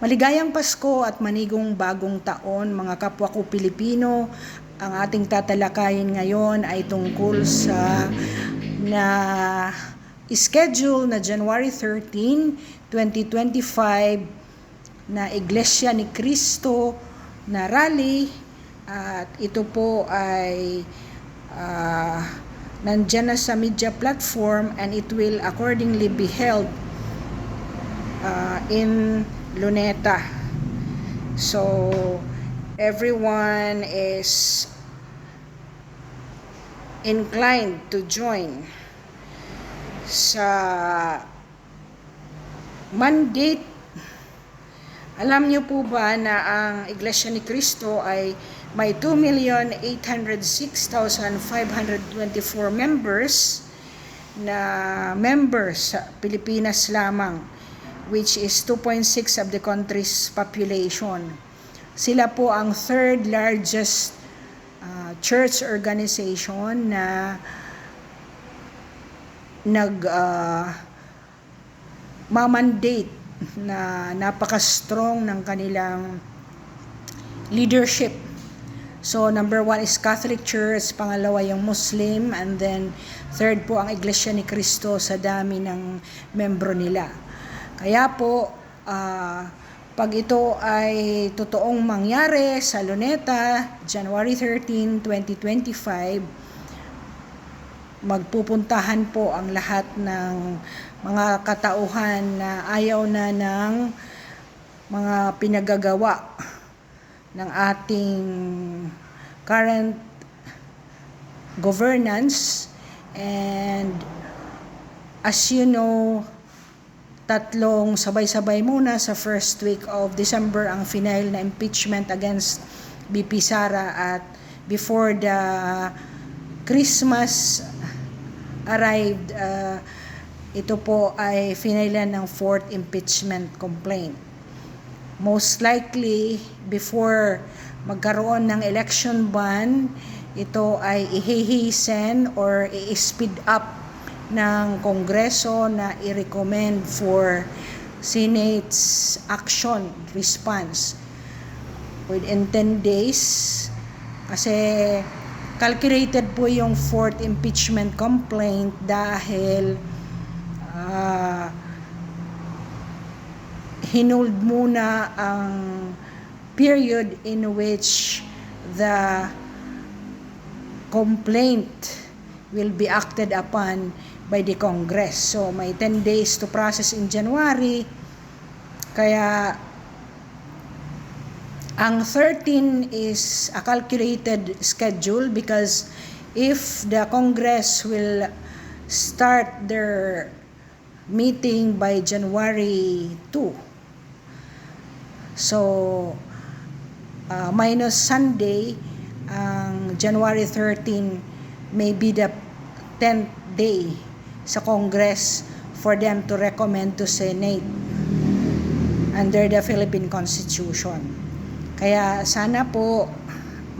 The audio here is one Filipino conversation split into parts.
Maligayang Pasko at manigong bagong taon, mga kapwa ko Pilipino. Ang ating tatalakayin ngayon ay tungkol sa schedule na January 13, 2025 na Iglesia ni Cristo na rally. At ito po ay nandyan na sa media platform, and it will accordingly be held in Luneta. So everyone is inclined to join sa mandate. Alam niyo po ba na ang Iglesia ni Cristo ay may 2,806,524 members sa Pilipinas lamang, which is 2.6 of the country's population. Sila po ang third largest church organization na mandate na napaka-strong ng kanilang leadership. So number 1 is Catholic Church, pangalawa yung Muslim, and then third po ang Iglesia ni Cristo sa dami ng membro nila. Kaya po, pag ito ay totoong mangyari sa Luneta, January 13, 2025, magpupuntahan po ang lahat ng mga katauhan na ayaw na ng mga pinagagawa ng ating current governance. And as you know, tatlong sabay-sabay muna sa first week of December ang final na impeachment against BP Sara, at before the Christmas arrived, ito po ay finalan ng fourth impeachment complaint. Most likely, before magkaroon ng election ban, ito ay ihihisen or i-speed up ng Kongreso na i-recommend for Senate's action response within 10 days, kasi calculated po yung fourth impeachment complaint dahil hinold muna ang period in which the complaint will be acted upon by the Congress. So may 10 days to process in January. Kaya ang 13 is a calculated schedule, because if the Congress will start their meeting by January 2, so minus Sunday, ang January 13 may be the 10th day sa Congress for them to recommend to Senate under the Philippine Constitution. Kaya sana po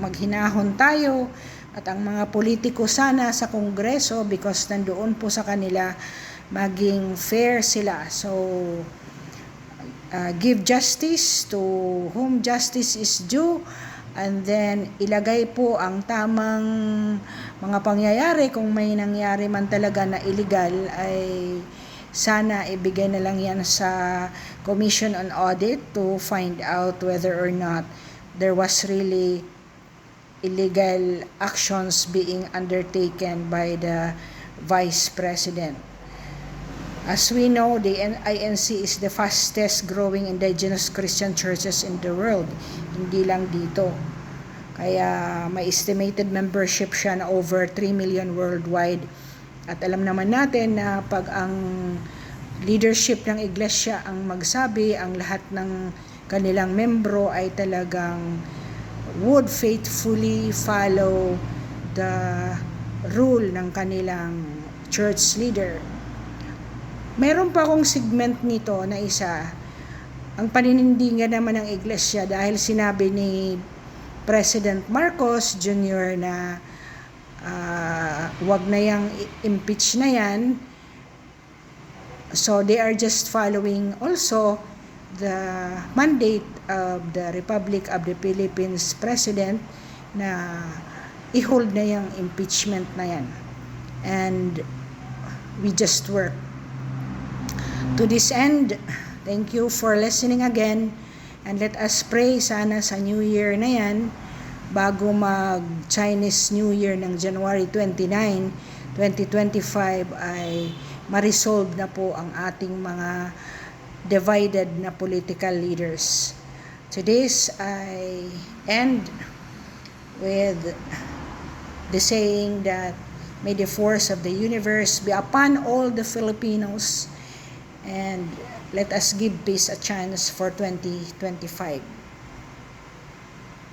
maghinahon tayo, at ang mga politiko sana sa Kongreso, because nandoon po sa kanila, maging fair sila. So give justice to whom justice is due, and then ilagay po ang tamang mga pangyayari. Kung may nangyari man talaga na illegal, ay sana ibigay na lang yan sa Commission on Audit to find out whether or not there was really illegal actions being undertaken by the Vice President. As we know, the INC is the fastest growing indigenous Christian churches in the world, hindi lang dito. Kaya may estimated membership siya na over 3 million worldwide. At alam naman natin na pag ang leadership ng iglesia ang magsabi, ang lahat ng kanilang membro ay talagang would faithfully follow the rule ng kanilang church leader. Meron pa akong segment nito na isa, ang paninindigan naman ng iglesia, dahil sinabi ni President Marcos Jr. na wag na yang impeach na yan. So they are just following also the mandate of the Republic of the Philippines President na i-hold na yung impeachment na yan. And we just work. To this end, thank you for listening again, and let us pray sana sa New Year na yan, bago mag-Chinese New Year ng January 29, 2025 ay ma-resolve na po ang ating mga divided na political leaders. To this, I end with the saying that may the force of the universe be upon all the Filipinos, and let us give peace a chance for 2025.